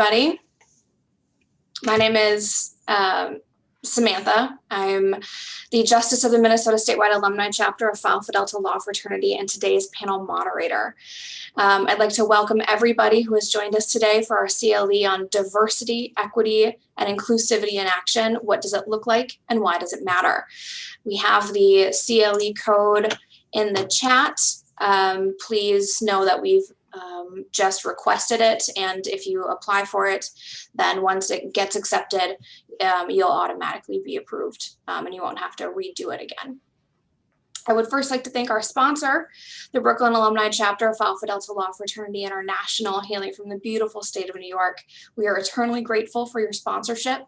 everybody. My name is Samantha. I'm the Justice of the Minnesota Statewide Alumni Chapter of Phi Alpha Delta Law Fraternity and today's panel moderator. I'd like to welcome everybody who has joined us today for our CLE on diversity, equity, and inclusivity in action. What does it look like and why does it matter? We have the CLE code in the chat. Please know that we've just requested it, and if you apply for it, then once it gets accepted, you'll automatically be approved, and you won't have to redo it again. I would first like to thank our sponsor, the Brooklyn Alumni Chapter of Phi Alpha Delta Law Fraternity International, hailing from the beautiful state of New York. We are eternally grateful for your sponsorship,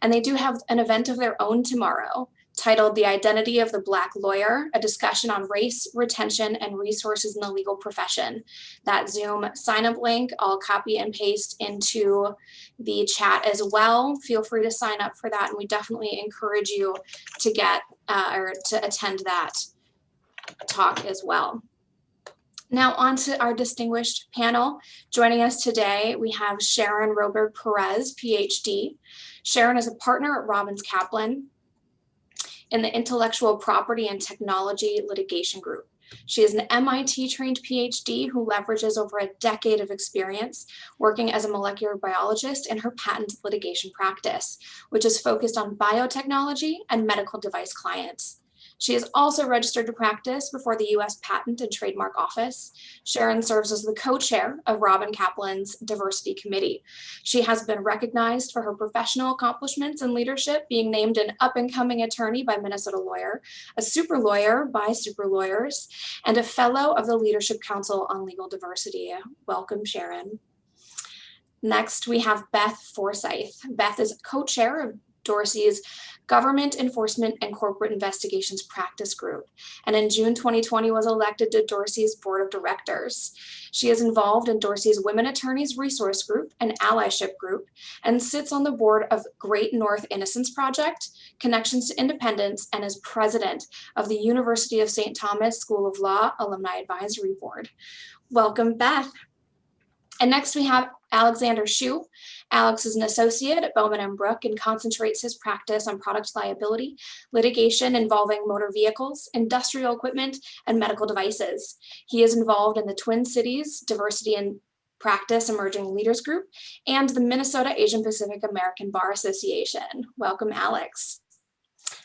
and they do have an event of their own tomorrow, titled The Identity of the Black Lawyer, a discussion on race, retention, and resources in the legal profession. That Zoom sign-up link, I'll copy and paste into the chat as well. Feel free to sign up for that, and we definitely encourage you to get or to attend that talk as well. Now on to our distinguished panel. Joining us today, we have Sharon Roberg-Perez, PhD. Sharon is a partner at Robbins Kaplan in the Intellectual Property and Technology Litigation Group. She is an MIT-trained PhD who leverages over a decade of experience working as a molecular biologist in her patent litigation practice, which is focused on biotechnology and medical device clients. She is also registered to practice before the U.S. Patent and Trademark Office. Sharon serves as the co-chair of Robin Kaplan's Diversity Committee. She has been recognized for her professional accomplishments and leadership, being named an up-and-coming attorney by Minnesota Lawyer, a super lawyer by Super Lawyers, and a fellow of the Leadership Council on Legal Diversity. Welcome, Sharon. Next, we have Beth Forsythe. Beth is co-chair of Dorsey's Government Enforcement and Corporate Investigations Practice Group, and in June 2020 was elected to Dorsey's Board of Directors. She is involved in Dorsey's Women Attorneys Resource Group and Allyship Group, and sits on the board of Great North Innocence Project, Connections to Independence, and is president of the University of St. Thomas School of Law Alumni Advisory Board. Welcome, Beth. And next we have Alexander Hsu. Alex is an associate at Bowman and Brooke and concentrates his practice on product liability, litigation involving motor vehicles, industrial equipment, and medical devices. He is involved in the Twin Cities Diversity and Practice Emerging Leaders Group and the Minnesota Asian Pacific American Bar Association. Welcome, Alex.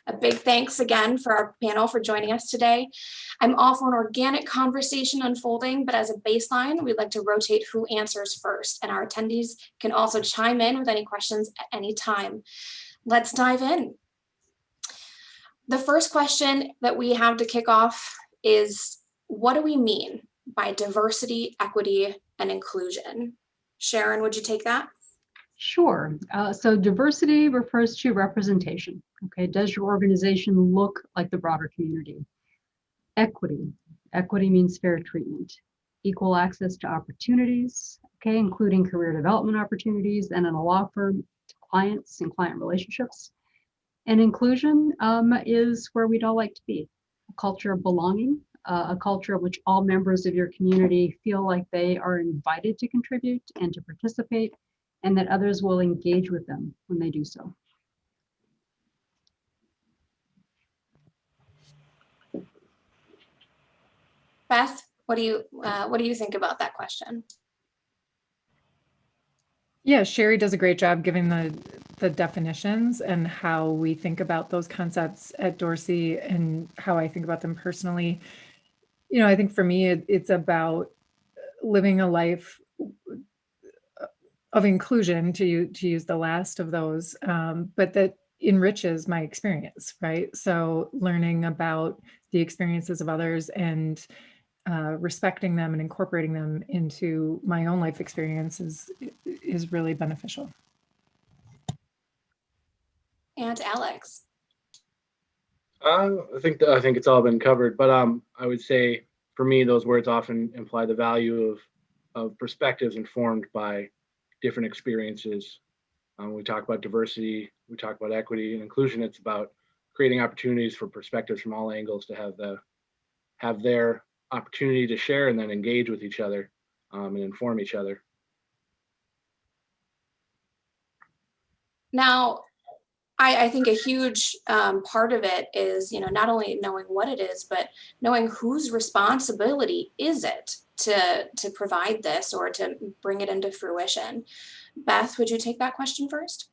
A big thanks again for our panel for joining us today. I'm all for an organic conversation unfolding, but as a baseline, we'd like to rotate who answers first, and our attendees can also chime in with any questions at any time. Let's dive in. The first question that we have to kick off is, what do we mean by diversity, equity, and inclusion? Sharon, would you take that? Sure. So diversity refers to representation. Okay, does your organization look like the broader community? Equity means fair treatment, equal access to opportunities, okay, including career development opportunities, and in a law firm, to clients and client relationships. And inclusion is where we'd all like to be, a culture of belonging, a culture in which all members of your community feel like they are invited to contribute and to participate, and that others will engage with them when they do so. Beth, what do you think about that question? Yeah, Sherry does a great job giving the definitions and how we think about those concepts at Dorsey and how I think about them personally. You know, I think for me, it's about living a life of inclusion, to use the last of those, but that enriches my experience, right? So learning about the experiences of others and respecting them and incorporating them into my own life experience is really beneficial. And Alex. I think it's all been covered, but I would say for me, those words often imply the value of perspectives informed by different experiences. We talk about diversity, we talk about equity and inclusion. It's about creating opportunities for perspectives from all angles to have their opportunity to share and then engage with each other and inform each other. Now, I think a huge part of it is, not only knowing what it is, but knowing whose responsibility is it to provide this or to bring it into fruition. Beth, would you take that question first?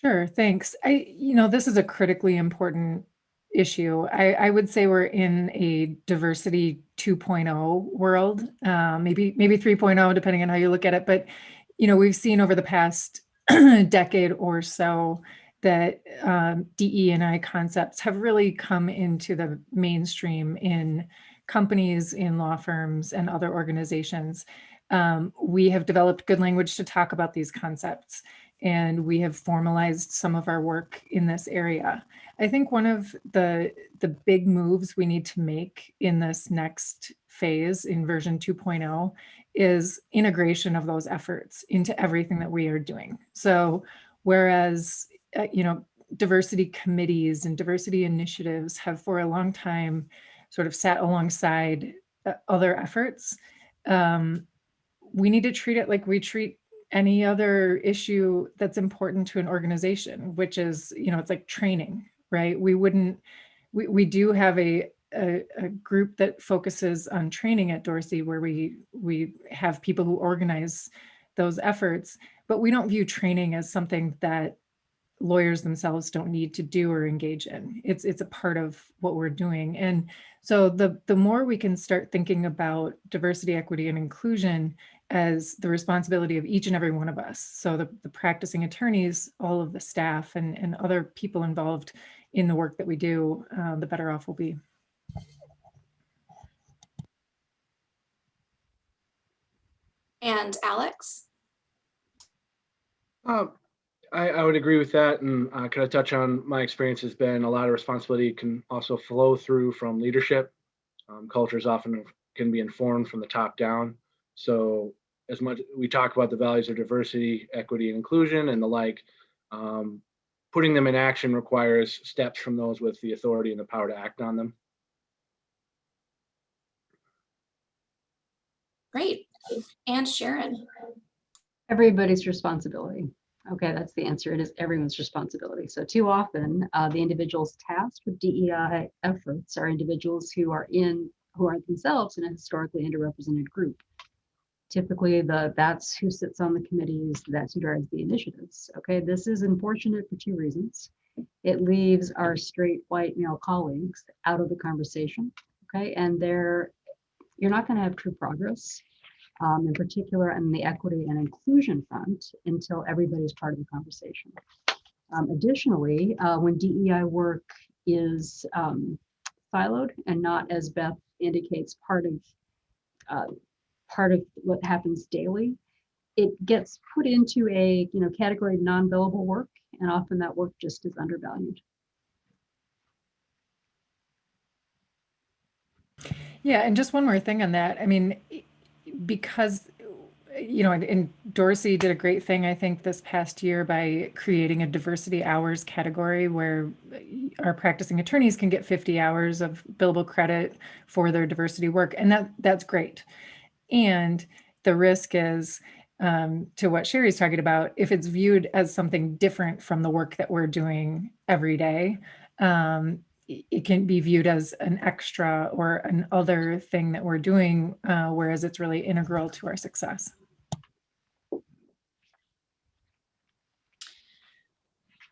Sure, thanks. This is a critically important issue. I would say we're in a diversity 2.0 world, maybe 3.0, depending on how you look at it. But, we've seen over the past decade or so that DE&I concepts have really come into the mainstream in companies, in law firms, and other organizations. We have developed good language to talk about these concepts, and we have formalized some of our work in this area. I think one of the big moves we need to make in this next phase in version 2.0 is integration of those efforts into everything that we are doing. So whereas, diversity committees and diversity initiatives have for a long time sort of sat alongside other efforts, we need to treat it like we treat any other issue that's important to an organization, which is, it's like training, right? We do have a group that focuses on training at Dorsey, where we have people who organize those efforts, but we don't view training as something that lawyers themselves don't need to do or engage in. It's a part of what we're doing. And so the more we can start thinking about diversity, equity, and inclusion as the responsibility of each and every one of us. So the practicing attorneys, all of the staff, and other people involved in the work that we do, the better off we'll be. And Alex? I would agree with that. And could I touch on my experience has been a lot of responsibility can also flow through from leadership. Cultures often can be informed from the top down. So as much we talk about the values of diversity, equity, and inclusion and the like, putting them in action requires steps from those with the authority and the power to act on them. Great. And Sharon? Everybody's responsibility. Okay, that's the answer. It is everyone's responsibility. So too often, the individuals tasked with DEI efforts are individuals who are themselves in a historically underrepresented group. Typically, that's who sits on the committees, that's who drives the initiatives. Okay, this is unfortunate for two reasons. It leaves our straight white male colleagues out of the conversation. Okay, and you're not going to have true progress. In particular on the equity and inclusion front, until everybody's part of the conversation. Additionally, when DEI work is siloed and not, as Beth indicates, part of what happens daily, it gets put into a category of non-billable work, and often that work just is undervalued. Yeah, and just one more thing on that. I mean, because and Dorsey did a great thing, I think, this past year by creating a diversity hours category where our practicing attorneys can get 50 hours of billable credit for their diversity work, and that's great. And the risk is, to what Sherry's talking about, if it's viewed as something different from the work that we're doing every day, it can be viewed as an extra or an other thing that we're doing, whereas it's really integral to our success.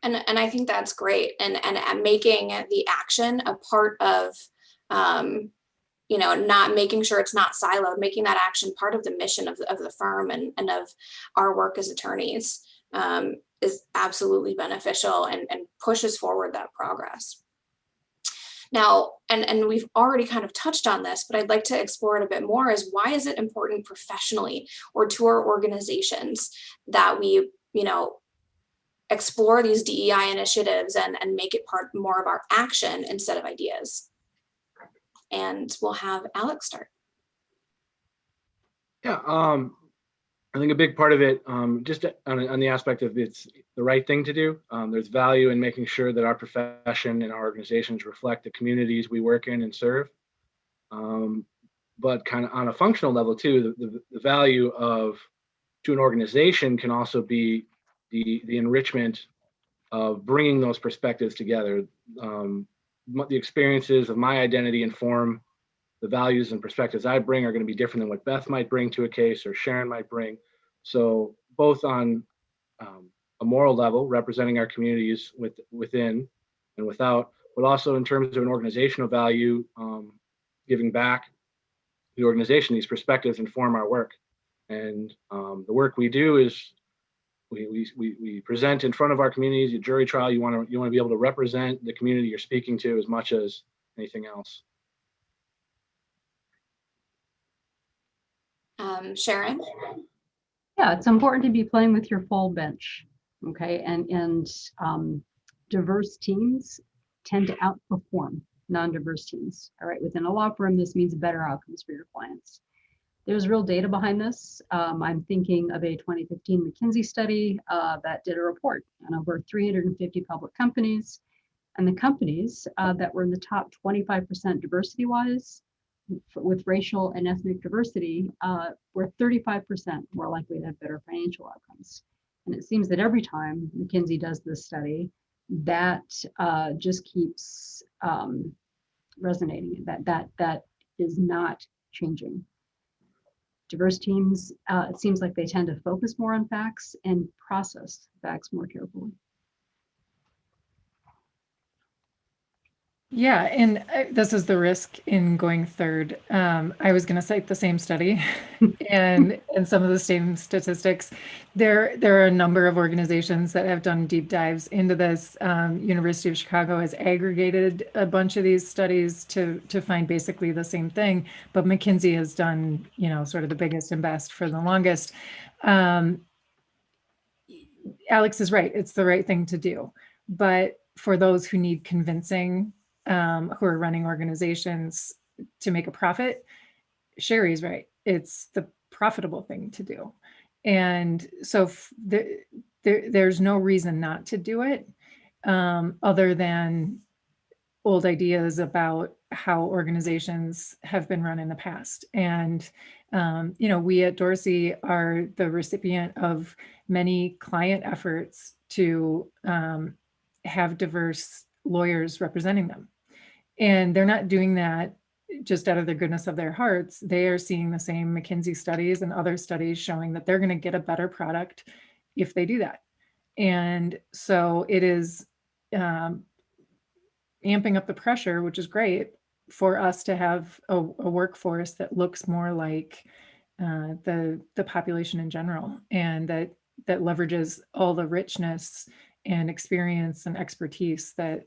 And I think that's great. And making the action a part of, not making sure it's not siloed, making that action part of the mission of the firm and of our work as attorneys is absolutely beneficial and pushes forward that progress. Now, and we've already kind of touched on this, but I'd like to explore it a bit more, is why is it important professionally or to our organizations that we, explore these DEI initiatives and make it part more of our action instead of ideas? And we'll have Alex start. Yeah, I think a big part of it, just on the aspect of it's the right thing to do. There's value in making sure that our profession and our organizations reflect the communities we work in and serve. But kind of on a functional level too, the value to an organization can also be the enrichment of bringing those perspectives together. The experiences of my identity inform the values and perspectives I bring are going to be different than what Beth might bring to a case or Sharon might bring. So both on a moral level, representing our communities within and without, but also in terms of an organizational value, giving back the organization, these perspectives inform our work. And the work we do is we present in front of our communities. A jury trial, you want to be able to represent the community you're speaking to as much as anything else. Sharon? Yeah, it's important to be playing with your full bench, okay? And diverse teams tend to outperform non-diverse teams, all right? Within a law firm, this means better outcomes for your clients. There's real data behind this. I'm thinking of a 2015 McKinsey study that did a report on over 350 public companies. And the companies that were in the top 25% diversity-wise, with racial and ethnic diversity, were 35% more likely to have better financial outcomes. And it seems that every time McKinsey does this study, that just keeps resonating. That is not changing. Diverse teams, it seems like they tend to focus more on facts and process facts more carefully. Yeah, and this is the risk in going third. I was going to cite the same study and some of the same statistics. There are a number of organizations that have done deep dives into this. University of Chicago has aggregated a bunch of these studies to find basically the same thing, but McKinsey has done, sort of the biggest and best for the longest. Alex is right. It's the right thing to do. But for those who need convincing, who are running organizations to make a profit, Sherry's right. It's the profitable thing to do. And so there's no reason not to do it, other than old ideas about how organizations have been run in the past. And, we at Dorsey are the recipient of many client efforts to have diverse lawyers representing them. And they're not doing that just out of the goodness of their hearts. They are seeing the same McKinsey studies and other studies showing that they're going to get a better product if they do that. And so it is amping up the pressure, which is great, for us to have a workforce that looks more like the population in general, and that leverages all the richness and experience and expertise that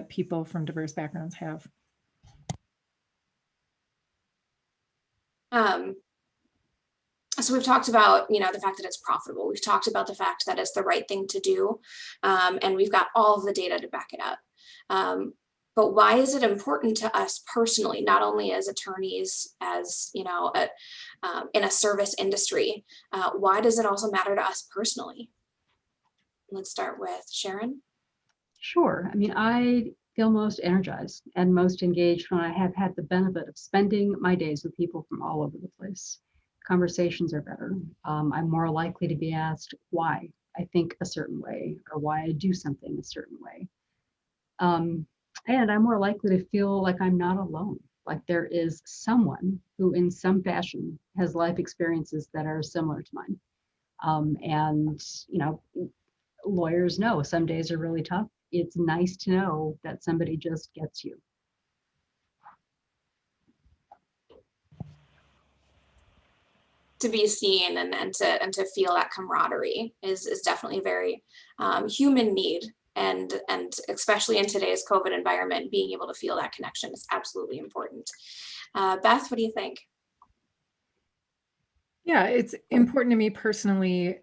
people from diverse backgrounds have. So we've talked about, the fact that it's profitable. We've talked about the fact that it's the right thing to do. And we've got all of the data to back it up. But why is it important to us personally, not only as attorneys, as, in a service industry? Why does it also matter to us personally? Let's start with Sharon. Sure. I mean, I feel most energized and most engaged when I have had the benefit of spending my days with people from all over the place. Conversations are better. I'm more likely to be asked why I think a certain way or why I do something a certain way. And I'm more likely to feel like I'm not alone, like there is someone who in some fashion has life experiences that are similar to mine. And, lawyers know some days are really tough. It's nice to know that somebody just gets you. To be seen and to feel that camaraderie is definitely a very human need. And especially in today's COVID environment, being able to feel that connection is absolutely important. Beth, what do you think? Yeah, it's important to me personally,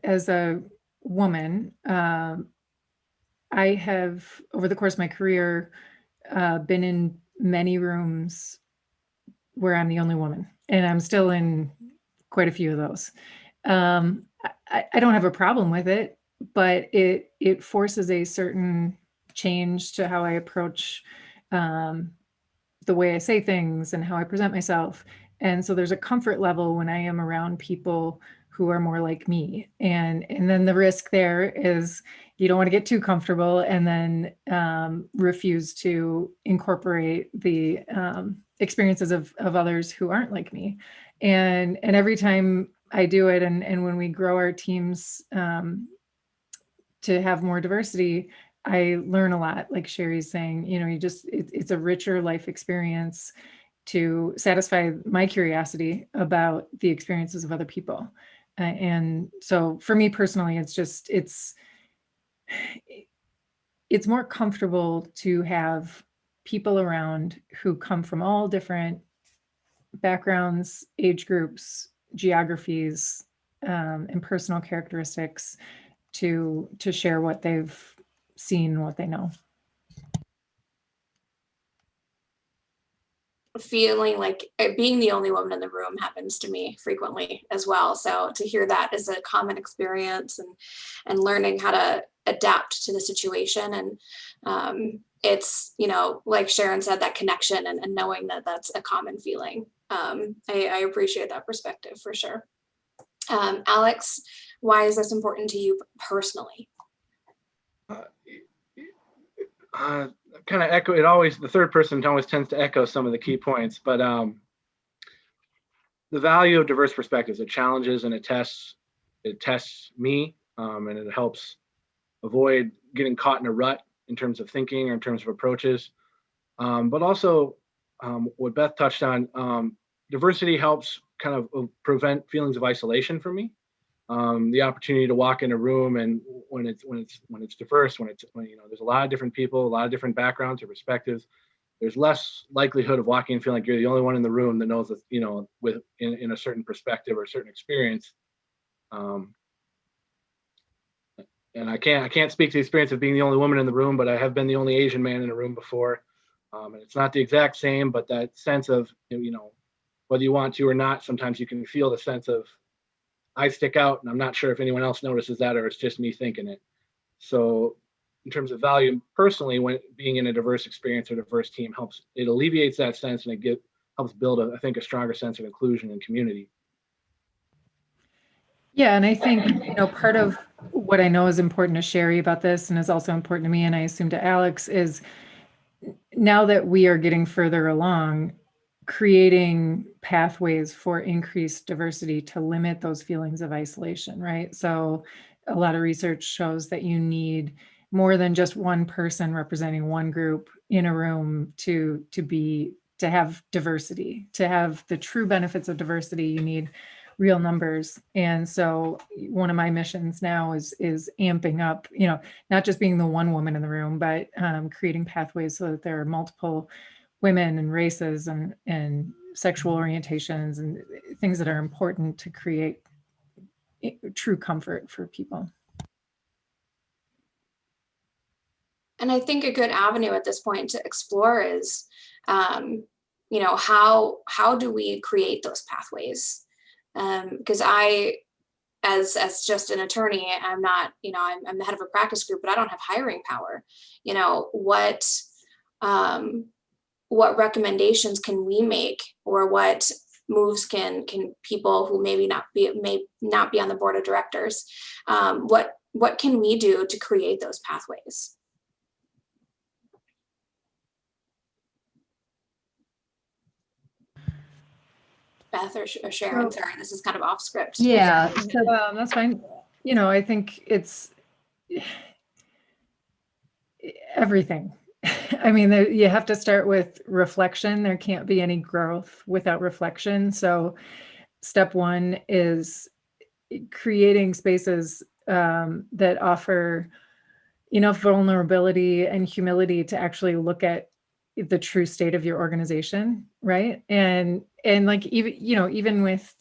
as a woman, I have, over the course of my career, been in many rooms where I'm the only woman, and I'm still in quite a few of those. I don't have a problem with it, but it forces a certain change to how I approach the way I say things and how I present myself. And so there's a comfort level when I am around people who are more like me. And then the risk there is you don't want to get too comfortable and then refuse to incorporate the experiences of others who aren't like me. And every time I do it, and when we grow our teams to have more diversity, I learn a lot. Like Sherry's saying, it's a richer life experience to satisfy my curiosity about the experiences of other people. And so for me personally, it's more comfortable to have people around who come from all different backgrounds, age groups, geographies, and personal characteristics to share what they've seen, what they know. Feeling like being the only woman in the room happens to me frequently as well. So to hear that is a common experience, and learning how to adapt to the situation. And it's, like Sharon said, that connection and knowing that that's a common feeling. I appreciate that perspective for sure. Alex, why is this important to you personally? Kind of echo it. Always the third person always tends to echo some of the key points, but the value of diverse perspectives, it challenges and it tests me, and it helps avoid getting caught in a rut in terms of thinking or in terms of approaches. But also what Beth touched on, diversity helps kind of prevent feelings of isolation for me. The opportunity to walk in a room, and when it's diverse, when there's a lot of different people, a lot of different backgrounds or perspectives, there's less likelihood of walking and feeling like you're the only one in the room that knows that, in a certain perspective or a certain experience. And I can't speak to the experience of being the only woman in the room, but I have been the only Asian man in a room before. And it's not the exact same, but that sense of, whether you want to or not, sometimes you can feel the sense of, I stick out, and I'm not sure if anyone else notices that or it's just me thinking it. So in terms of value personally, when being in a diverse experience or diverse team it alleviates that sense, and it helps build a stronger sense of inclusion and community. Yeah, and I think, part of what I know is important to Sherry about this, and is also important to me, and I assume to Alex, is now that we are getting further along, creating pathways for increased diversity to limit those feelings of isolation, right? So a lot of research shows that you need more than just one person representing one group in a room to have diversity, to have the true benefits of diversity. You need real numbers. And so one of my missions now is amping up, not just being the one woman in the room, but creating pathways so that there are multiple women and races and sexual orientations and things that are important to create true comfort for people. And I think a good avenue at this point to explore is, how do we create those pathways? Because I, as just an attorney, I'm not, I'm the head of a practice group, but I don't have hiring power. What recommendations can we make, or what moves can people who may not be on the board of directors, what can we do to create those pathways? Beth or Sharon, sorry, this is kind of off script. Yeah, that's fine. I think it's everything. I mean, you have to start with reflection. There can't be any growth without reflection. So step one is creating spaces that offer enough vulnerability and humility to actually look at the true state of your organization, right? And like even with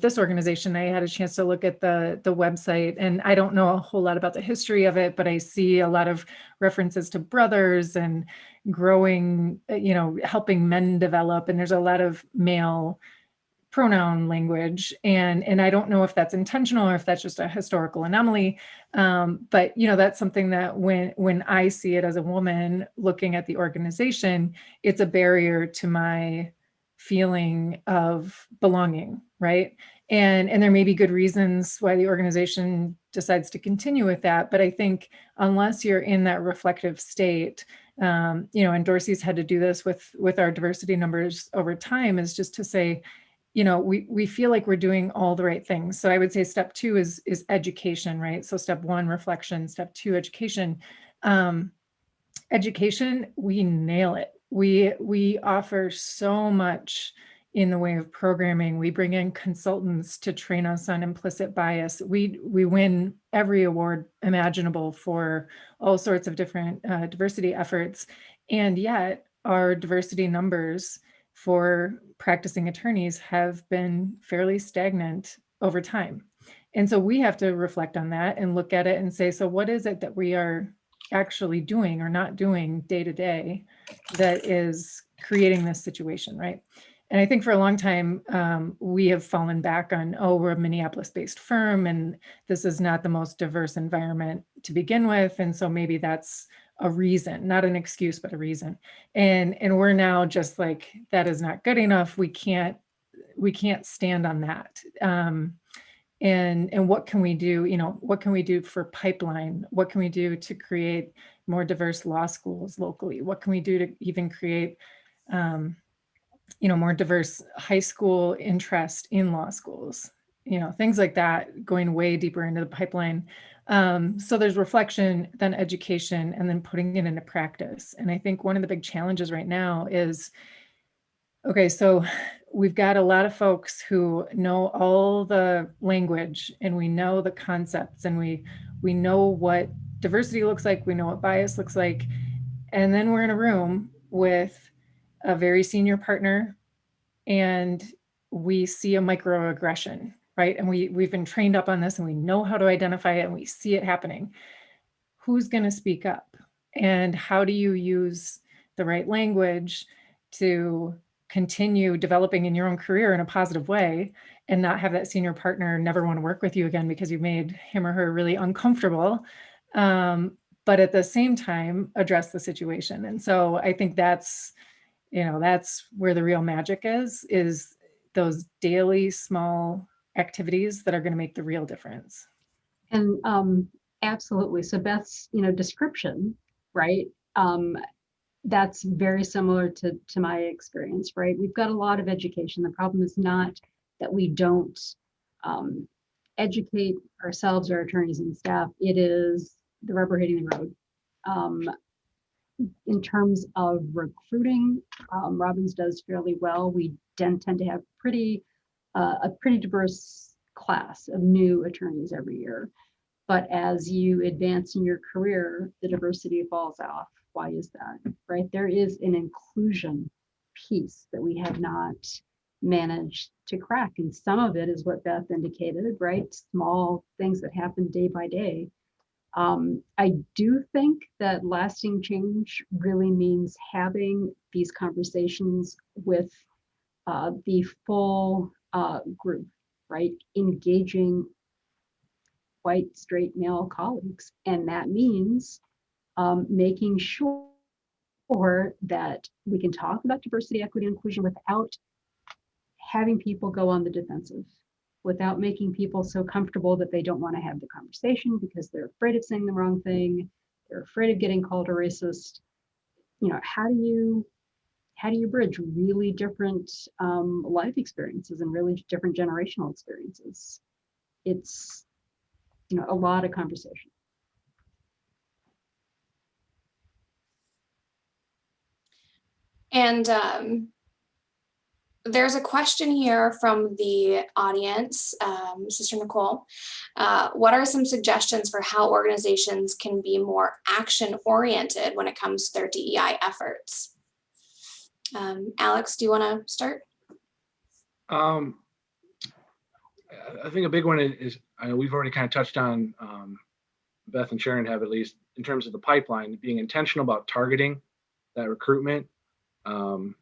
this organization, I had a chance to look at the website, and I don't know a whole lot about the history of it, but I see a lot of references to brothers and growing, helping men develop, and there's a lot of male pronoun language, and I don't know if that's intentional or if that's just a historical anomaly, but that's something that when I see it as a woman looking at the organization, it's a barrier to my feeling of belonging, right? And there may be good reasons why the organization decides to continue with that. But I think unless you're in that reflective state, and Dorsey's had to do this with our diversity numbers over time, is just to say, we feel like we're doing all the right things. So I would say step 2 is education, right? So step 1, reflection, step 2, education. Education, we nail it. We offer so much in the way of programming. We bring in consultants to train us on implicit bias. We win every award imaginable for all sorts of different diversity efforts. And yet our diversity numbers for practicing attorneys have been fairly stagnant over time. And so we have to reflect on that and look at it and say, so what is it that we are actually doing or not doing day to day that is creating this situation, right? And I think for a long time, we have fallen back on, we're a Minneapolis-based firm, and this is not the most diverse environment to begin with. And so maybe that's a reason, not an excuse, but a reason. And we're now just like, that is not good enough. We can't stand on that. And what can we do? What can we do for pipeline? What can we do to create more diverse law schools locally? What can we do to even create, more diverse high school interest in law schools? Things like that, going way deeper into the pipeline. So there's reflection, then education, and then putting it into practice. And I think one of the big challenges right now is, okay, so we've got a lot of folks who know all the language, and we know the concepts, and we know what diversity looks like, we know what bias looks like. And then we're in a room with a very senior partner and we see a microaggression, right? And we've been trained up on this and we know how to identify it and we see it happening. Who's going to speak up? And how do you use the right language to continue developing in your own career in a positive way and not have that senior partner never want to work with you again because you made him or her really uncomfortable, but at the same time address the situation? And so I think that's where the real magic is those daily small activities that are going to make the real difference. And absolutely. So Beth's, description, right? That's very similar to my experience, right? We've got a lot of education. The problem is not that we don't educate ourselves, our attorneys and staff. It is the rubber hitting the road. In terms of recruiting, Robbins does fairly well. We tend to have a pretty diverse class of new attorneys every year. But as you advance in your career, the diversity falls off. Why is that? Right? There is an inclusion piece that we have not managed to crack. And some of it is what Beth indicated, right? Small things that happen day by day. I do think that lasting change really means having these conversations with the full group, right? Engaging white, straight male colleagues. And that means making sure that we can talk about diversity, equity, and inclusion without having people go on the defensive, without making people so comfortable that they don't want to have the conversation because they're afraid of saying the wrong thing, they're afraid of getting called a racist. How do you bridge really different life experiences and really different generational experiences? It's a lot of conversation. And there's a question here from the audience, Sister Nicole. What are some suggestions for how organizations can be more action-oriented when it comes to their DEI efforts? Alex, do you want to start? I think a big one is we've already kind of touched on, Beth and Sharon have, at least in terms of the pipeline, being intentional about targeting that recruitment. So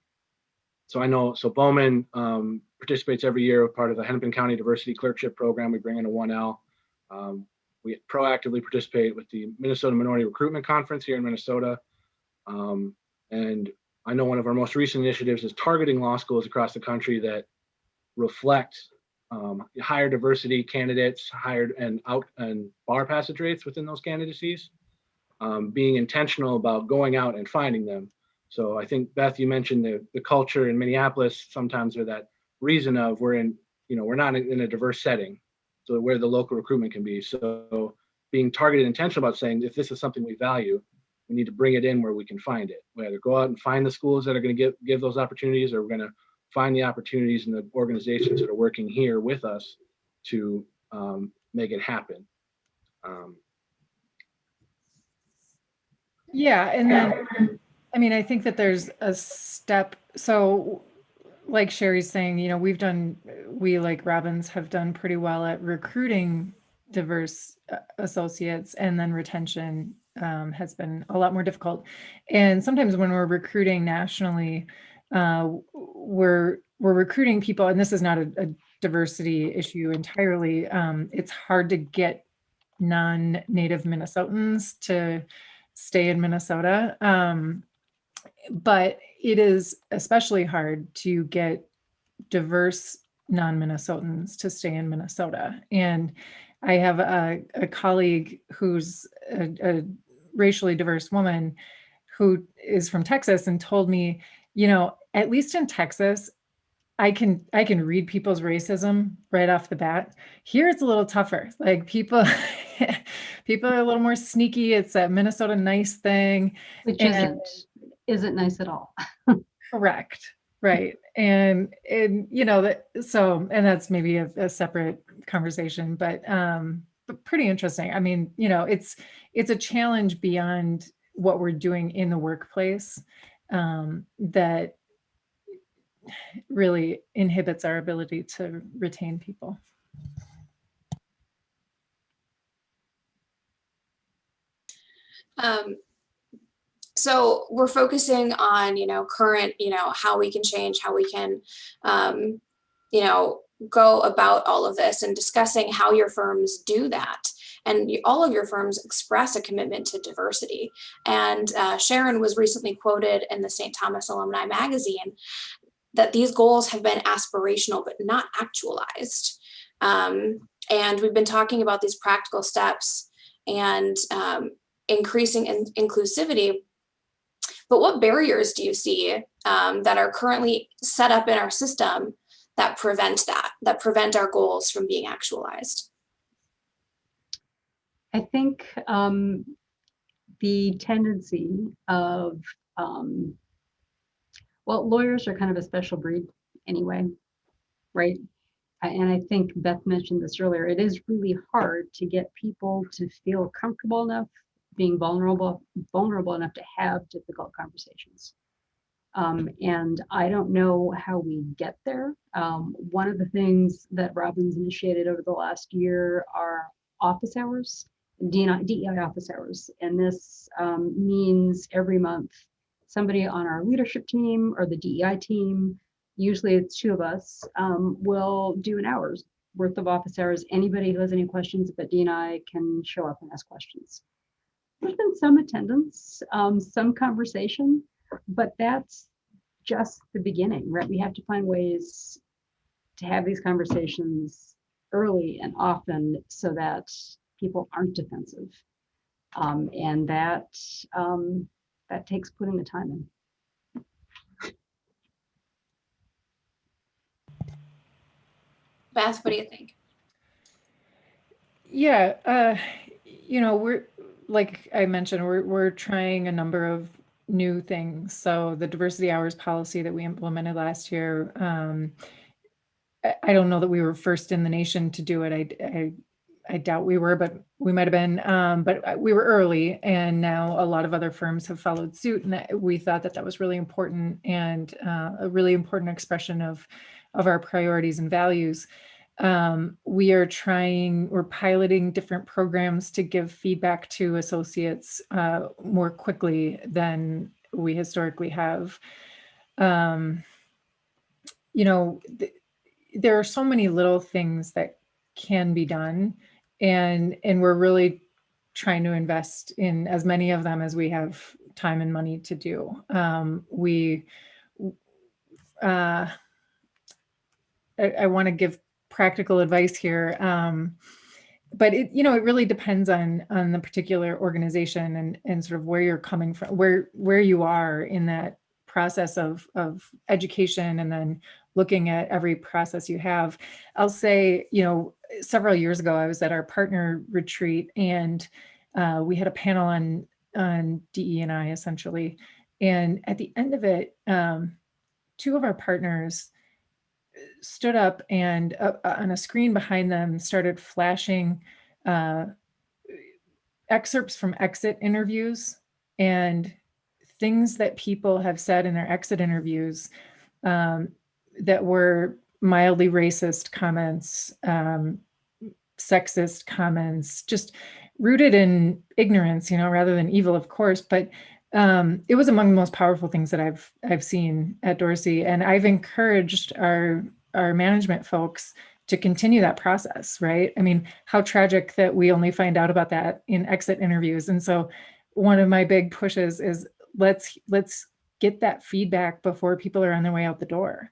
Bowman participates every year as part of the Hennepin County Diversity Clerkship Program. We bring in a 1L. We proactively participate with the Minnesota Minority Recruitment Conference here in Minnesota. And I know one of our most recent initiatives is targeting law schools across the country that reflect higher diversity candidates, higher and bar passage rates within those candidacies, being intentional about going out and finding them. So I think, Beth, you mentioned the culture in Minneapolis sometimes, or that reason of we're not in a diverse setting, so where the local recruitment can be. So being targeted, intentional about saying, if this is something we value, we need to bring it in where we can find it. We either go out and find the schools that are going to give those opportunities, or we're going to find the opportunities in the organizations that are working here with us to make it happen. Yeah, and then, I mean, I think that there's a step. So like Sherry's saying, we like Robbins have done pretty well at recruiting diverse associates, and then retention has been a lot more difficult. And sometimes when we're recruiting nationally, we're recruiting people, and this is not a diversity issue entirely. It's hard to get non-native Minnesotans to stay in Minnesota. But it is especially hard to get diverse non-Minnesotans to stay in Minnesota. And I have a colleague who's a racially diverse woman who is from Texas, and told me, at least in Texas, I can read people's racism right off the bat. Here it's a little tougher. Like people are a little more sneaky. It's a Minnesota nice thing. Which isn't nice at all. Correct. Right. And that's maybe a separate conversation, but pretty interesting. I mean, it's a challenge beyond what we're doing in the workplace that really inhibits our ability to retain people. So we're focusing on, current, how we can change, how we can, go about all of this, and discussing how your firms do that. And all of your firms express a commitment to diversity. And Sharon was recently quoted in the St. Thomas Alumni magazine that these goals have been aspirational, but not actualized. And we've been talking about these practical steps and increasing inclusivity. But what barriers do you see that are currently set up in our system that prevent our goals from being actualized? I think the tendency of, lawyers are kind of a special breed anyway, right? And I think Beth mentioned this earlier. It is really hard to get people to feel comfortable enough being vulnerable enough to have difficult conversations. And I don't know how we get there. One of the things that Robbins initiated over the last year are office hours, DEI office hours. And this means every month, somebody on our leadership team or the DEI team, usually it's two of us, will do an hour's worth of office hours. Anybody who has any questions about DEI can show up and ask questions. There's been some attendance, some conversation, but that's just the beginning, right? We have to find ways to have these conversations early and often so that people aren't defensive. And that takes putting the time in. Beth, what do you think? Yeah, we're, like I mentioned, we're trying a number of new things. So the diversity hours policy that we implemented last year, I don't know that we were first in the nation to do it. I doubt we were, but we might have been. But we were early, and now a lot of other firms have followed suit, and we thought that was really important, and a really important expression of our priorities and values. We're piloting different programs to give feedback to associates more quickly than we historically have. There are so many little things that can be done, and we're really trying to invest in as many of them as we have time and money to do. I want to give practical advice here. But it really depends on the particular organization and sort of where you're coming from, where you are in that process of education, and then looking at every process you have. I'll say, several years ago, I was at our partner retreat, and we had a panel on DE&I essentially. And at the end of it, two of our partners stood up and on a screen behind them started flashing excerpts from exit interviews and things that people have said in their exit interviews that were mildly racist comments, sexist comments, just rooted in ignorance, rather than evil, of course. But it was among the most powerful things that I've seen at Dorsey, and I've encouraged our management folks to continue that process. Right? I mean, how tragic that we only find out about that in exit interviews. And so, one of my big pushes is let's get that feedback before people are on their way out the door,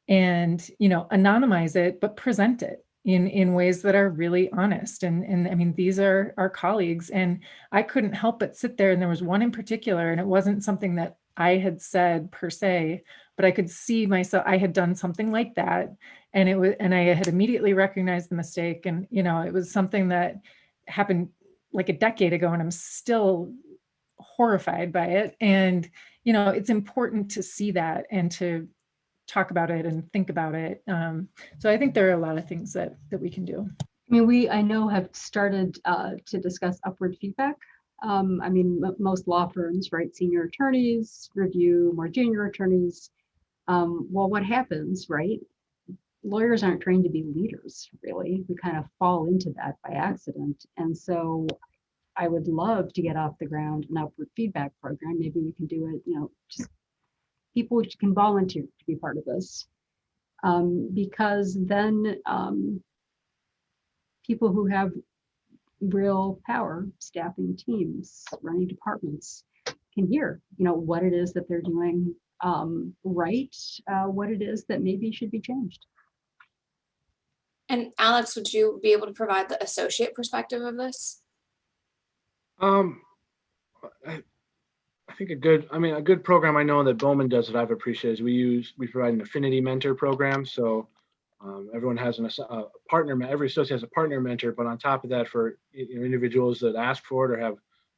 and anonymize it, but present it in ways that are really honest. And I mean, these are our colleagues, and I couldn't help but sit there. And there was one in particular, and it wasn't something that I had said per se, but I could see myself, I had done something like that. And I had immediately recognized the mistake. And, it was something that happened like a decade ago, and I'm still horrified by it. And, it's important to see that and to talk about it and think about it. So I think there are a lot of things that we can do. I mean, I know have started to discuss upward feedback. I mean, most law firms, right? Senior attorneys review more junior attorneys. Well, what happens, right? Lawyers aren't trained to be leaders, really. We kind of fall into that by accident. And so I would love to get off the ground an upward feedback program. Maybe we can do it, just people can volunteer to be part of this. Because then people who have real power, staffing teams, running departments, can hear, what it is that they're doing right, what it is that maybe should be changed. And Alex, would you be able to provide the associate perspective of this? I think a good program I know that Bowman does that I've appreciated is we provide an affinity mentor program. So everyone has a partner, every associate has a partner mentor, but on top of that, for individuals that ask for it or have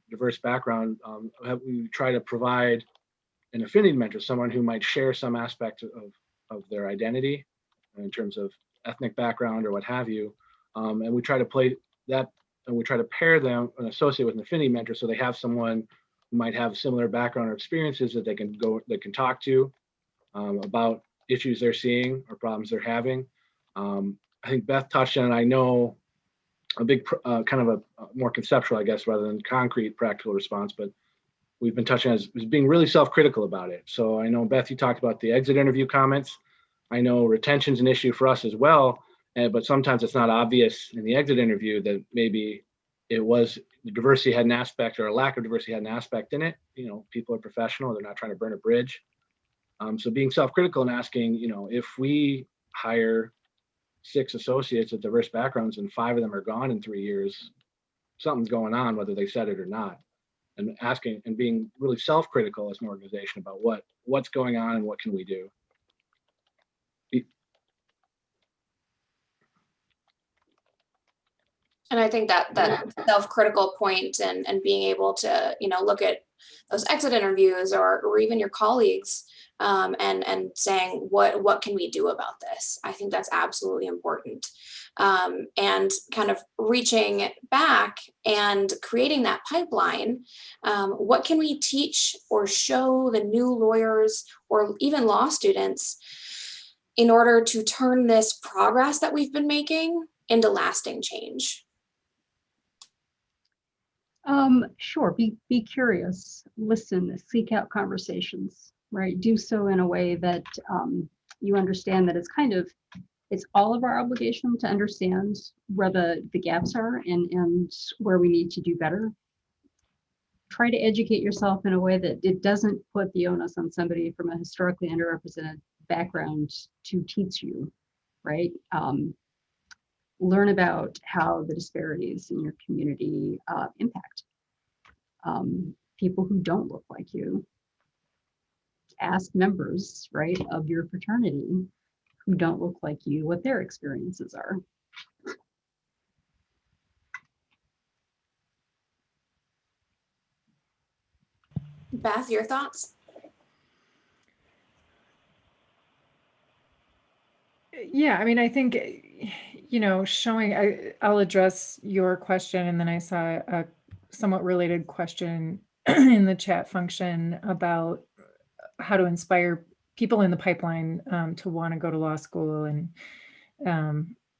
diverse background, we try to provide an affinity mentor, someone who might share some aspect of their identity in terms of ethnic background or what have you. And we try to play that, and we try to pair them, an associate with an affinity mentor, so they have someone who might have similar background or experiences that they can talk to about issues they're seeing or problems they're having. I think Beth touched on, I know, a big kind of a more conceptual, I guess, rather than concrete practical response, but we've been touching on is being really self-critical about it. So I know, Beth, you talked about the exit interview comments. I know retention's an issue for us as well, but sometimes it's not obvious in the exit interview that maybe it was the diversity had an aspect, or a lack of diversity had an aspect in it. People are professional, they're not trying to burn a bridge. So being self-critical and asking, if we hire 6 associates with diverse backgrounds and 5 of them are gone in 3 years, something's going on, whether they said it or not. And asking and being really self-critical as an organization about what's going on and what can we do. And I think that self-critical point and being able to, look at those exit interviews or even your colleagues and saying, what can we do about this? I think that's absolutely important. And kind of reaching back and creating that pipeline. What can we teach or show the new lawyers or even law students in order to turn this progress that we've been making into lasting change? Sure. Be curious, listen, seek out conversations, right? Do so in a way that you understand that it's all of our obligation to understand where the gaps are and where we need to do better. Try to educate yourself in a way that it doesn't put the onus on somebody from a historically underrepresented background to teach you, right? learn about how the disparities in your community impact people who don't look like you. Ask members, right, of your fraternity who don't look like you what their experiences are. Beth, your thoughts? Yeah, I mean, I think, I'll address your question, and then I saw a somewhat related question in the chat function about how to inspire people in the pipeline to want to go to law school and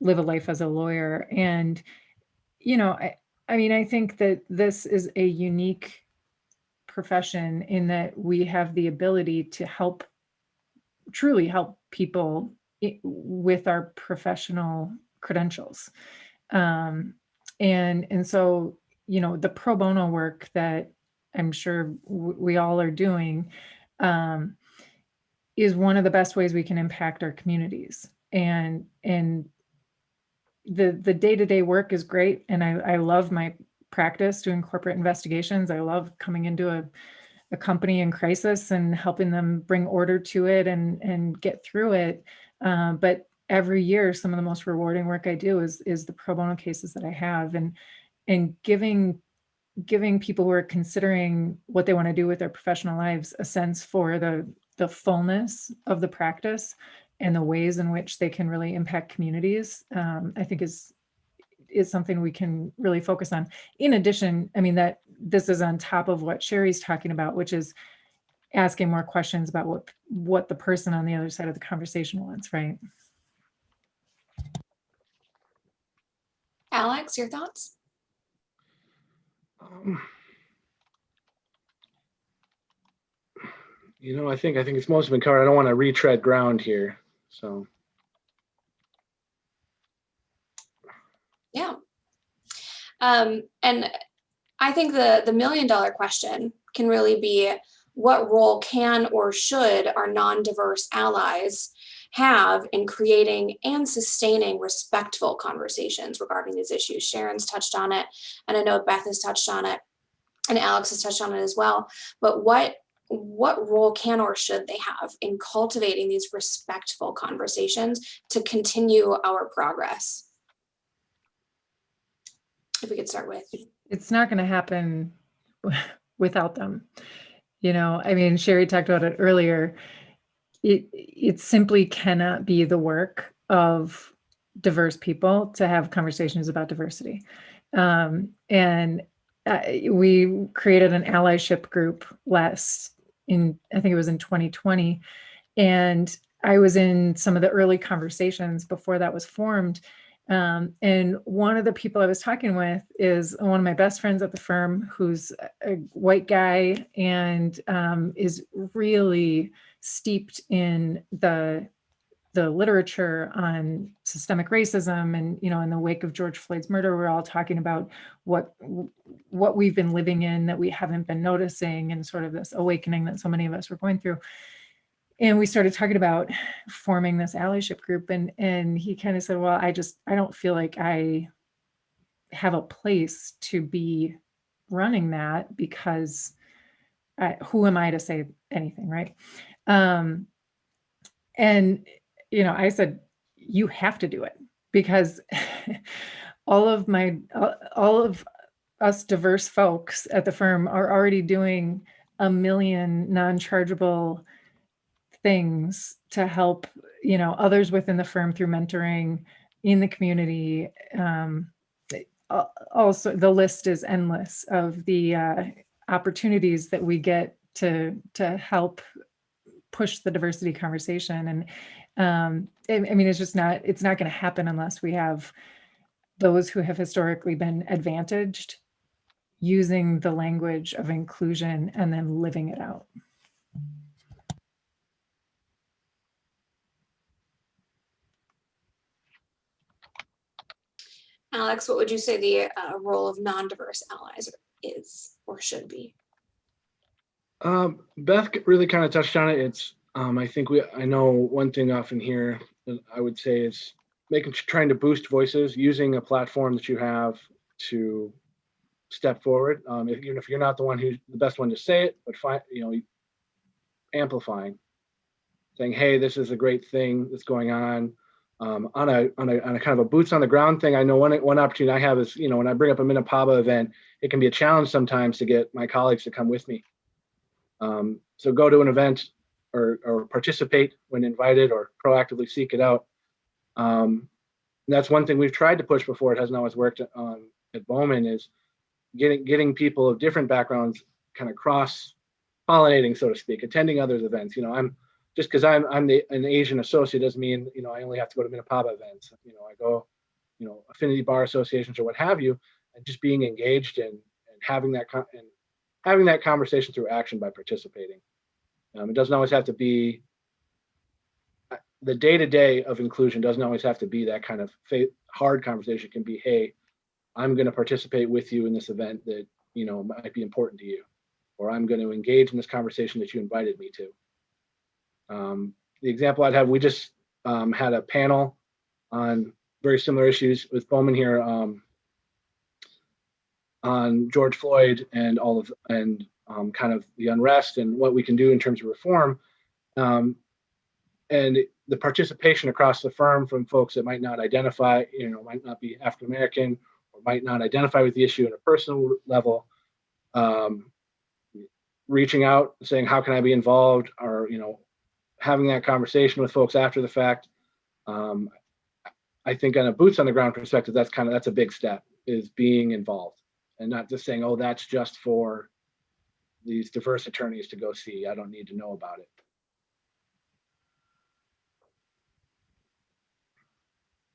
live a life as a lawyer. And, I think that this is a unique profession in that we have the ability to truly help people with our professional credentials. And so, the pro bono work that I'm sure we all are doing is one of the best ways we can impact our communities. And the day-to-day work is great. And I love my practice doing corporate investigations. I love coming into a company in crisis and helping them bring order to it and get through it. But every year, some of the most rewarding work I do is the pro bono cases that I have, and giving people who are considering what they want to do with their professional lives a sense for the fullness of the practice and the ways in which they can really impact communities, I think is something we can really focus on. In addition, I mean, that this is on top of what Sherry's talking about, which is asking more questions about what the person on the other side of the conversation wants, right? Alex, your thoughts? I think it's mostly been covered. I don't want to retread ground here, so. Yeah. And I think the $1 million question can really be, what role can or should our non-diverse allies have in creating and sustaining respectful conversations regarding these issues? Sharon's touched on it, and I know Beth has touched on it, and Alex has touched on it as well. But what role can or should they have in cultivating these respectful conversations to continue our progress? If we could start with. It's not going to happen without them. I mean, Sherry talked about it earlier. It simply cannot be the work of diverse people to have conversations about diversity. And we created an allyship group I think it was in 2020. And I was in some of the early conversations before that was formed. And one of the people I was talking with is one of my best friends at the firm, who's a white guy and is really steeped in the literature on systemic racism. And, in the wake of George Floyd's murder, we're all talking about what we've been living in that we haven't been noticing, and sort of this awakening that so many of us were going through. And we started talking about forming this allyship group, and he kind of said, well, I don't feel like I have a place to be running that, because who am I to say anything, right? And, I said, you have to do it, because all of us diverse folks at the firm are already doing 1 million non-chargeable things to help, others within the firm through mentoring in the community. Also, the list is endless of the opportunities that we get to help push the diversity conversation. And I mean, it's not going to happen unless we have those who have historically been advantaged using the language of inclusion and then living it out. Alex, what would you say the role of non-diverse allies is or should be? Beth really kind of touched on it. It's I know one thing often here that I would say is trying to boost voices, using a platform that you have to step forward. Even if you're not the one who's the best one to say it, but amplifying, saying, "Hey, this is a great thing that's going on." On a kind of a boots on the ground thing. I know one opportunity I have is, when I bring up a Minapaba event, it can be a challenge sometimes to get my colleagues to come with me. So go to an event or participate when invited, or proactively seek it out. And that's one thing we've tried to push before. It hasn't always worked at Bowman, is getting people of different backgrounds kind of cross-pollinating, so to speak, attending others' events. Just because I'm an Asian associate doesn't mean, I only have to go to Minapaba events. I go, affinity bar associations or what have you, and just being engaged and having that conversation through action by participating. It doesn't always have to be the day-to-day of inclusion. Doesn't always have to be that kind of hard conversation. It can be, hey, I'm going to participate with you in this event that might be important to you, or I'm going to engage in this conversation that you invited me to. The example I'd have, we just had a panel on very similar issues with Bowman here, on George Floyd and kind of the unrest and what we can do in terms of reform, and the participation across the firm from folks that might not identify, might not be African American, or might not identify with the issue on a personal level, reaching out, saying, how can I be involved, or having that conversation with folks after the fact. I think on a boots on the ground perspective, that's a big step, is being involved, and not just saying, oh, that's just for these diverse attorneys to go see. I don't need to know about it.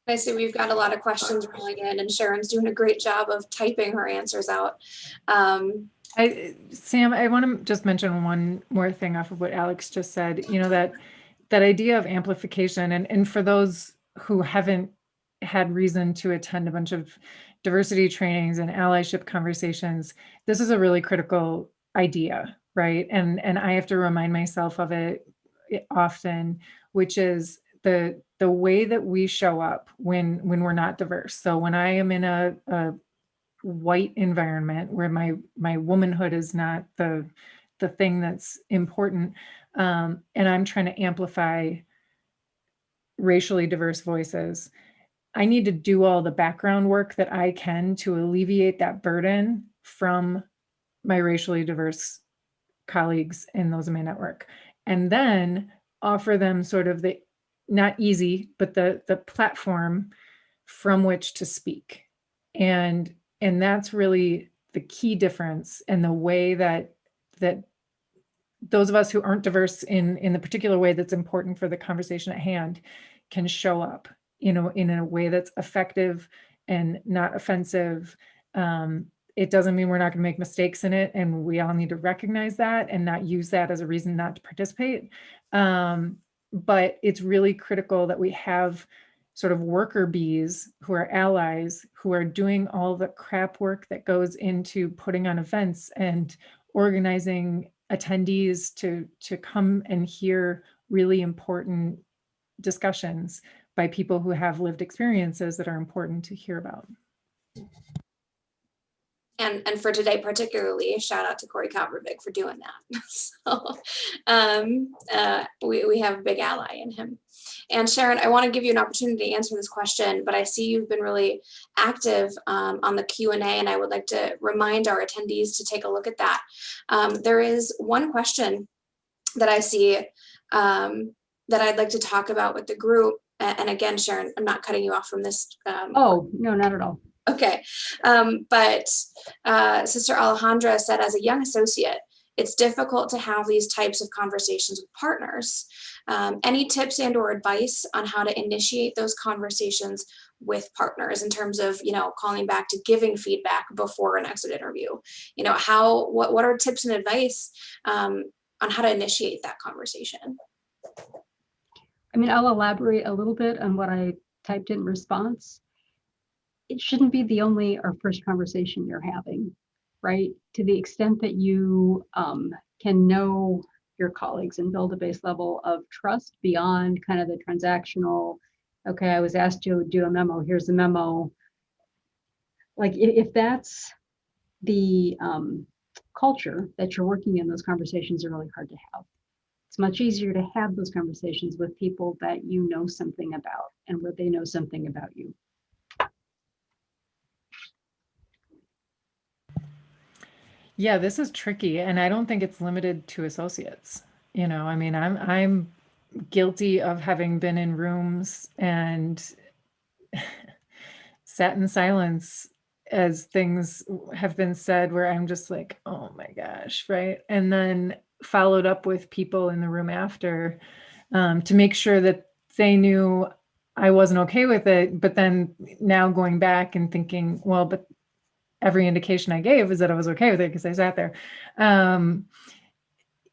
I see we've got a lot of questions rolling in, and Sharon's doing a great job of typing her answers out. Sam, I want to just mention one more thing off of what Alex just said, that idea of amplification, and for those who haven't had reason to attend a bunch of diversity trainings and allyship conversations, this is a really critical idea, right? And I have to remind myself of it often, which is the way that we show up when we're not diverse. So when I am in a white environment where my womanhood is not the thing that's important, and I'm trying to amplify racially diverse voices, I need to do all the background work that I can to alleviate that burden from my racially diverse colleagues in those in my network, and then offer them sort of the, not easy, but the platform from which to speak. And that's really the key difference, and the way that those of us who aren't diverse in the particular way that's important for the conversation at hand can show up, in a way that's effective and not offensive. It doesn't mean we're not going to make mistakes in it, and we all need to recognize that and not use that as a reason not to participate. But it's really critical that we have sort of worker bees who are allies, who are doing all the crap work that goes into putting on events and organizing attendees to come and hear really important discussions by people who have lived experiences that are important to hear about. And for today particularly, shout out to Corey Coppervig for doing that. So we have a big ally in him. And Sharon, I want to give you an opportunity to answer this question, but I see you've been really active on the Q&A, and I would like to remind our attendees to take a look at that. There is one question that I see that I'd like to talk about with the group. And again, Sharon, I'm not cutting you off from this. Oh, no, not at all. Okay, but Sister Alejandra said, as a young associate, it's difficult to have these types of conversations with partners. Any tips and or advice on how to initiate those conversations with partners in terms of, calling back to giving feedback before an exit interview? What are tips and advice on how to initiate that conversation? I mean, I'll elaborate a little bit on what I typed in response. It shouldn't be the only or first conversation you're having, right? To the extent that you can know your colleagues and build a base level of trust beyond kind of the transactional, Okay, I was asked to do a memo. Here's the memo. Like if that's the culture that you're working in, those conversations are really hard to have. It's much easier to have those conversations with people that you know something about and where they know something about you. Yeah, this is tricky, and I don't think it's limited to associates. You know, I mean, I'm guilty of having been in rooms and sat in silence as things have been said where I'm just like, oh my gosh, right? And then followed up with people in the room after to make sure that they knew I wasn't okay with it. But then now going back and thinking, well, but every indication I gave is that I was okay with it because I sat there.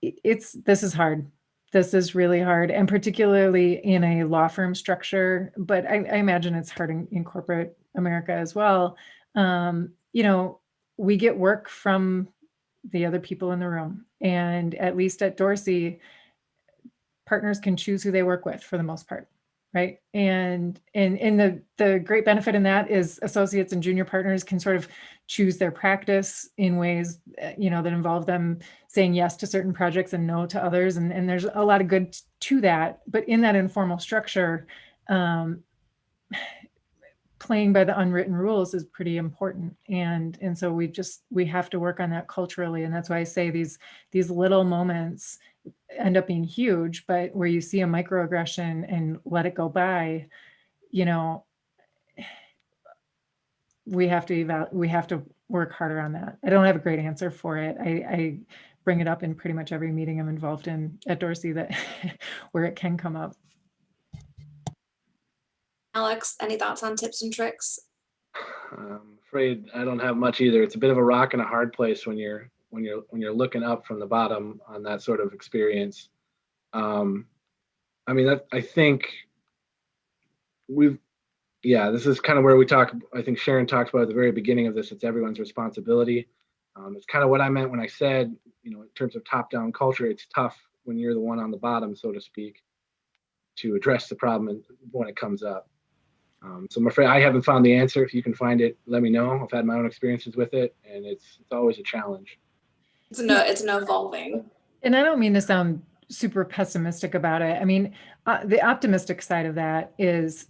This is hard. This is really hard, and particularly in a law firm structure, but I imagine it's hard in corporate America as well. You know, we get work from the other people in the room, and at least at Dorsey, partners can choose who they work with for the most part, right? And the great benefit in that is associates and junior partners can sort of choose their practice in ways, you know, that involve them saying yes to certain projects and no to others. And there's a lot of good to that. But in that informal structure, playing by the unwritten rules is pretty important. And so we have to work on that culturally. And that's why I say these little moments end up being huge, but where you see a microaggression and let it go by, you know, we have to work harder on that. I don't have a great answer for it. I bring it up in pretty much every meeting I'm involved in at Dorsey that where it can come up. Alex, any thoughts on tips and tricks? I'm afraid I don't have much either. It's a bit of a rock and a hard place when you're looking up from the bottom on that sort of experience. I mean, I think this is kind of where I think Sharon talked about at the very beginning of this. It's everyone's responsibility. It's kind of what I meant when I said, you know, in terms of top-down culture, it's tough when you're the one on the bottom, so to speak, to address the problem when it comes up. So I'm afraid I haven't found the answer. If you can find it, let me know. I've had my own experiences with it, and it's always a challenge. It's an evolving. And I don't mean to sound super pessimistic about it. I mean, the optimistic side of that is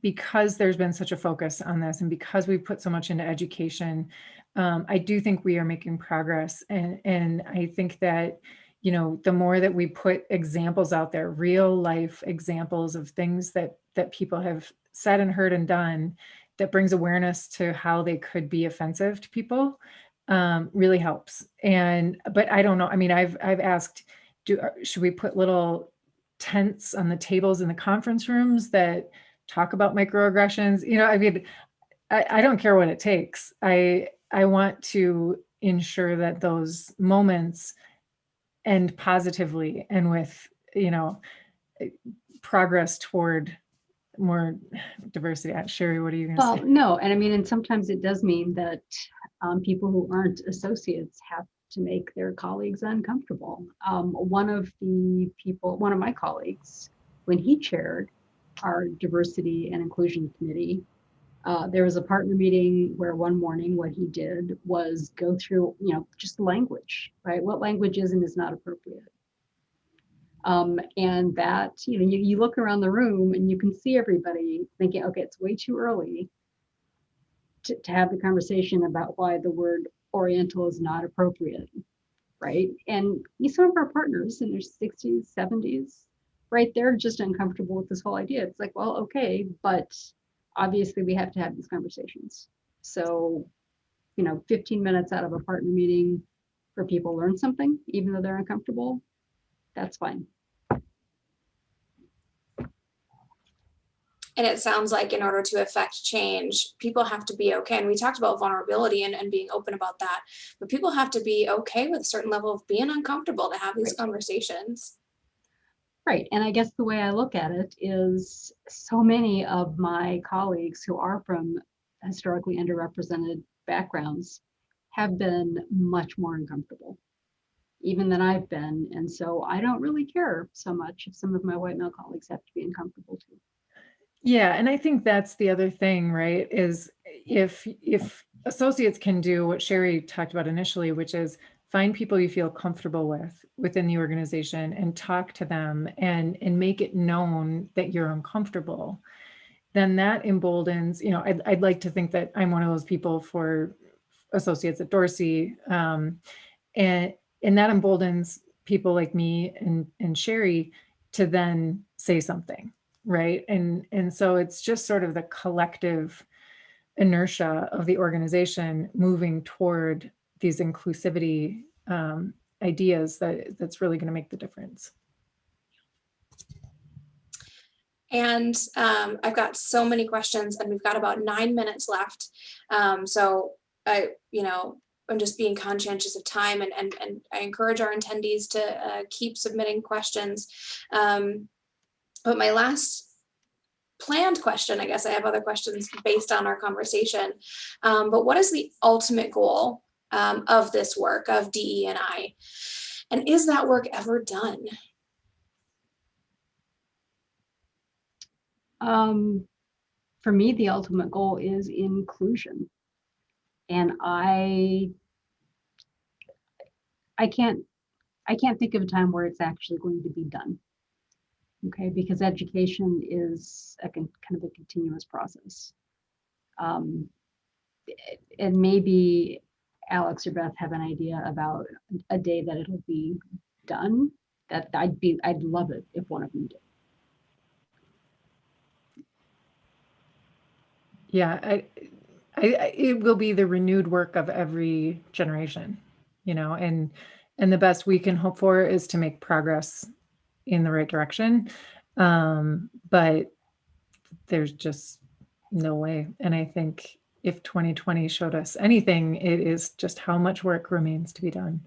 because there's been such a focus on this and because we've put so much into education, I do think we are making progress. And I think that, you know, the more that we put examples out there, real life examples of things that people have said and heard and done that brings awareness to how they could be offensive to people, really helps. But I don't know. I mean, I've asked, should we put little tents on the tables in the conference rooms that talk about microaggressions? You know, I mean, I don't care what it takes. I want to ensure that those moments end positively and with, you know, progress toward more diversity. Sherry, what are you going to say? Well, no, and I mean, and sometimes it does mean that people who aren't associates have to make their colleagues uncomfortable. One of my colleagues, when he chaired our diversity and inclusion committee, there was a partner meeting where one morning what he did was go through, you know, just language, right? What language is and is not appropriate. And that, you know, you look around the room and you can see everybody thinking, okay, it's way too early to have the conversation about why the word Oriental is not appropriate, right? And some of our partners in their 60s, 70s, right, they're just uncomfortable with this whole idea. It's like, well, okay, but obviously we have to have these conversations. So, you know, 15 minutes out of a partner meeting for people learn something, even though they're uncomfortable, that's fine. And it sounds like in order to affect change, people have to be okay. And we talked about vulnerability and being open about that, but people have to be okay with a certain level of being uncomfortable to have these conversations. Right. And I guess the way I look at it is so many of my colleagues who are from historically underrepresented backgrounds have been much more uncomfortable, even than I've been. And so I don't really care so much if some of my white male colleagues have to be uncomfortable too. Yeah, and I think that's the other thing, right? Is if associates can do what Sherry talked about initially, which is find people you feel comfortable with within the organization and talk to them and make it known that you're uncomfortable, then that emboldens, I'd like to think that I'm one of those people for associates at Dorsey. And that emboldens people like me and Sherry to then say something, right? And so it's just sort of the collective inertia of the organization moving toward these inclusivity ideas that's really going to make the difference. And I've got so many questions, and we've got about 9 minutes left. So I'm just being conscientious of time, and I encourage our attendees to keep submitting questions. But my last planned question, I guess I have other questions based on our conversation, but what is the ultimate goal of this work of DE&I? And is that work ever done? For me, the ultimate goal is inclusion. And I can't think of a time where it's actually going to be done. Okay, because education is kind of a continuous process. And maybe Alex or Beth have an idea about a day that it'll be done. That I'd love it if one of them did. Yeah, it will be the renewed work of every generation, and the best we can hope for is to make progress in the right direction. But there's just no way. And I think if 2020 showed us anything, it is just how much work remains to be done.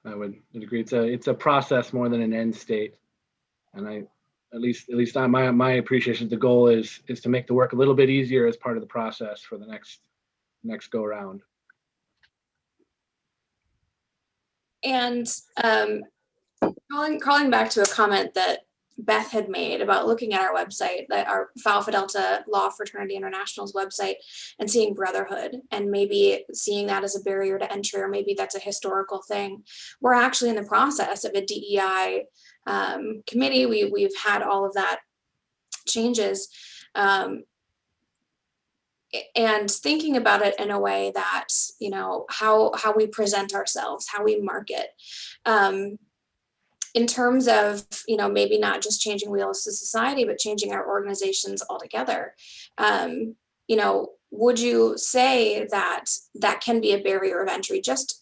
I would agree. It's a process more than an end state. And at least on my appreciation, the goal is to make the work a little bit easier as part of the process for the next go round. And calling back to a comment that Beth had made about looking at our website, that our Phi Alpha Delta Law Fraternity International's website, and seeing brotherhood, and maybe seeing that as a barrier to entry, or maybe that's a historical thing. We're actually in the process of a DEI committee. We've had all of that changes. And thinking about it in a way that, how we present ourselves, how we market, in terms of, maybe not just changing wheels to society, but changing our organizations altogether. Would you say that can be a barrier of entry? Just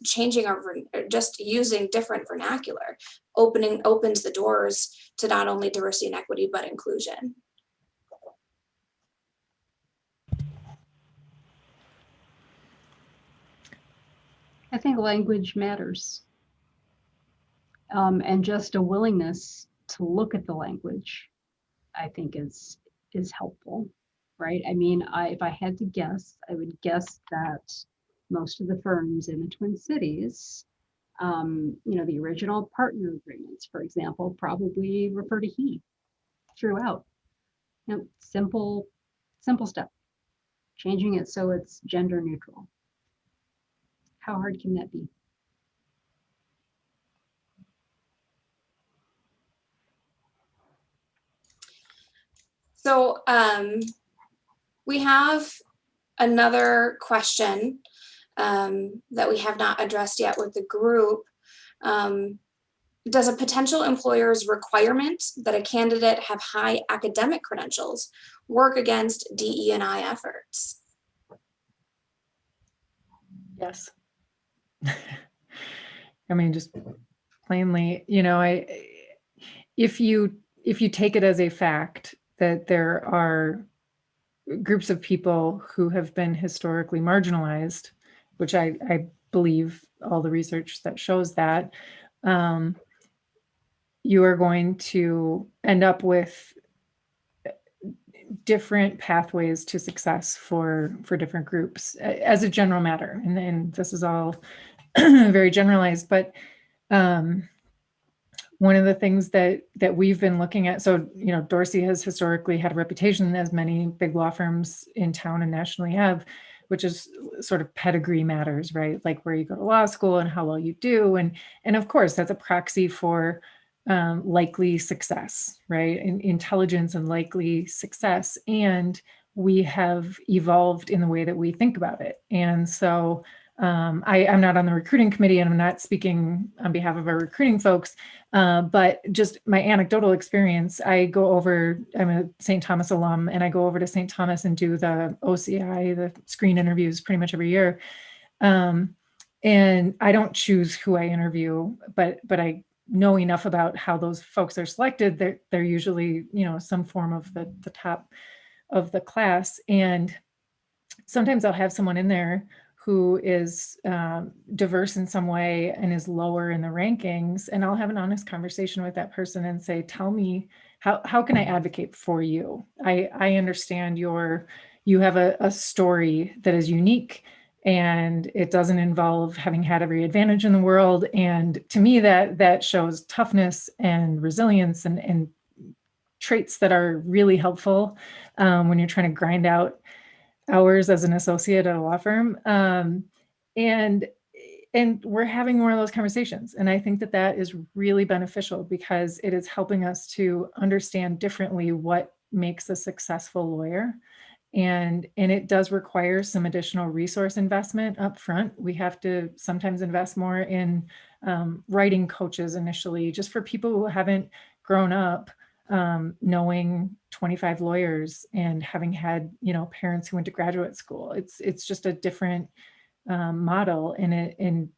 just using different vernacular opens the doors to not only diversity and equity, but inclusion. I think language matters. And just a willingness to look at the language, I think is helpful, right? I mean, if I had to guess, I would guess that most of the firms in the Twin Cities, the original partner agreements, for example, probably refer to he throughout. Simple step, changing it so it's gender neutral. How hard can that be? So we have another question that we have not addressed yet with the group. Does a potential employer's requirement that a candidate have high academic credentials work against DE&I efforts? Yes. I mean, just plainly, if you take it as a fact that there are groups of people who have been historically marginalized, which I believe all the research that shows that, you are going to end up with different pathways to success for different groups as a general matter. And this is all very generalized, but one of the things that we've been looking at, so, Dorsey has historically had a reputation, as many big law firms in town and nationally have, which is sort of pedigree matters, right? Like where you go to law school and how well you do. And of course, that's a proxy for likely success, right? Intelligence and likely success. And we have evolved in the way that we think about it. And so I'm not on the recruiting committee, and I'm not speaking on behalf of our recruiting folks, but just my anecdotal experience, I'm a St. Thomas alum, and I go over to St. Thomas and do the OCI, the screen interviews, pretty much every year. And I don't choose who I interview, but I know enough about how those folks are selected. They're usually, some form of the top of the class. And sometimes I'll have someone in there who is diverse in some way and is lower in the rankings. And I'll have an honest conversation with that person and say, tell me, how can I advocate for you? I understand you have a story that is unique, and it doesn't involve having had every advantage in the world. And to me, that shows toughness and resilience and traits that are really helpful when you're trying to grind out hours as an associate at a law firm. And we're having more of those conversations. And I think that is really beneficial, because it is helping us to understand differently what makes a successful lawyer. And it does require some additional resource investment up front. We have to sometimes invest more in writing coaches initially, just for people who haven't grown up knowing 25 lawyers and having had, parents who went to graduate school. It's just a different model, and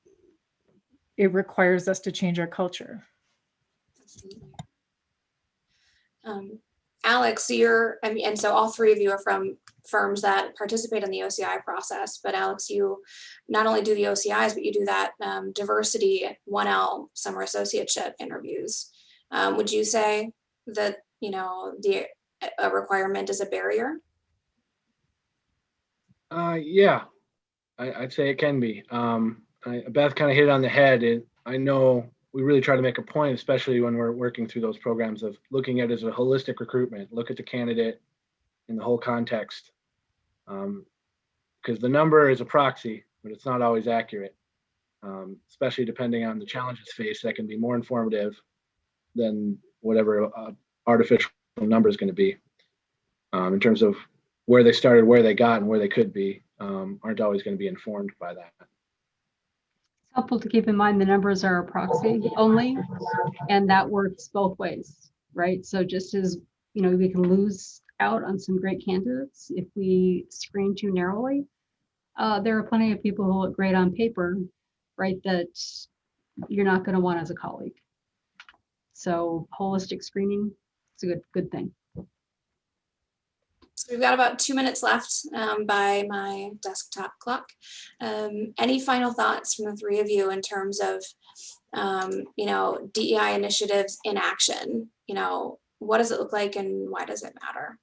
it requires us to change our culture. Alex, and so all three of you are from firms that participate in the OCI process, but Alex, you not only do the OCIs, but you do that diversity 1L summer associateship interviews. Would you say that, a requirement is a barrier? Yeah, I'd say it can be. Beth kind of hit it on the head. I know we really try to make a point, especially when we're working through those programs, of looking at it as a holistic recruitment, look at the candidate in the whole context. Because the number is a proxy, but it's not always accurate, especially depending on the challenges faced. That can be more informative than whatever artificial number is going to be, in terms of where they started, where they got, and where they could be, aren't always going to be informed by that. It's helpful to keep in mind the numbers are a proxy only, and that works both ways, right? So just as, we can lose out on some great candidates if we screen too narrowly, there are plenty of people who look great on paper, right, that you're not going to want as a colleague. So holistic screening, it's a good thing. So we've got about 2 minutes left by my desktop clock. Any final thoughts from the three of you in terms of, DEI initiatives in action? What does it look like and why does it matter?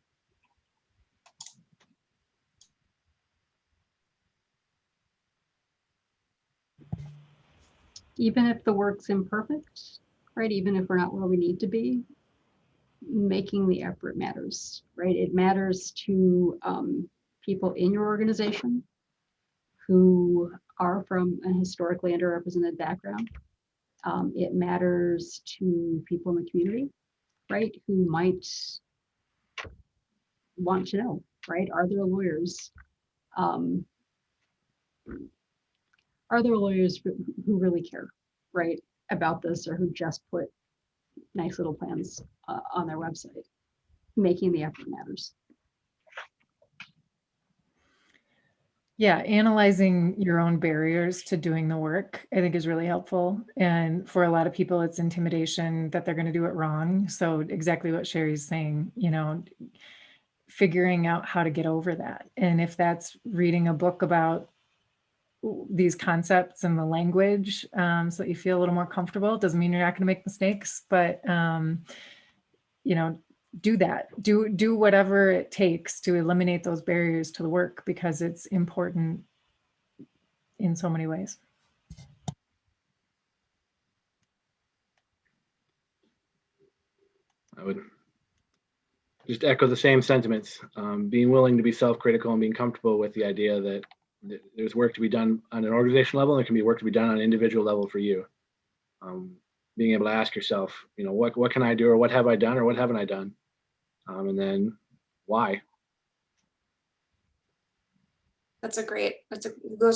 Even if the work's imperfect, right? Even if we're not where we need to be, making the effort matters, right? It matters to people in your organization who are from a historically underrepresented background. It matters to people in the community, right? Who might want to know, right? Are there lawyers who really care, right, about this, or who just put nice little plans on their website? Making the effort matters. Yeah, analyzing your own barriers to doing the work, I think, is really helpful. And for a lot of people, it's intimidation that they're going to do it wrong. So exactly what Sherry's saying, figuring out how to get over that. And if that's reading a book about these concepts and the language, so that you feel a little more comfortable, it doesn't mean you're not going to make mistakes, but do that. Do whatever it takes to eliminate those barriers to the work, because it's important in so many ways. just echo the same sentiments. Being willing to be self-critical and being comfortable with the idea that there's work to be done on an organizational level, and there can be work to be done on an individual level for you. Being able to ask yourself, what can I do, or what have I done, or what haven't I done, and then why. Those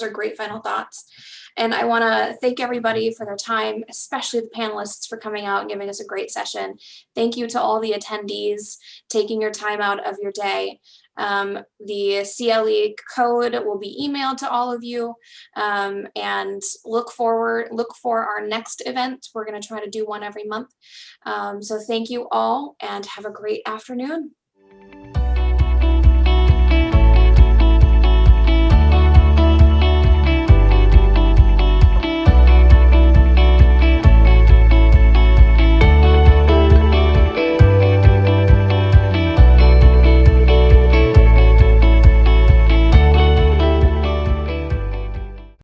are great final thoughts. And I want to thank everybody for their time, especially the panelists for coming out and giving us a great session. Thank you to all the attendees taking your time out of your day. The CLE code will be emailed to all of you, and look for our next event. We're going to try to do one every month. So thank you all and have a great afternoon.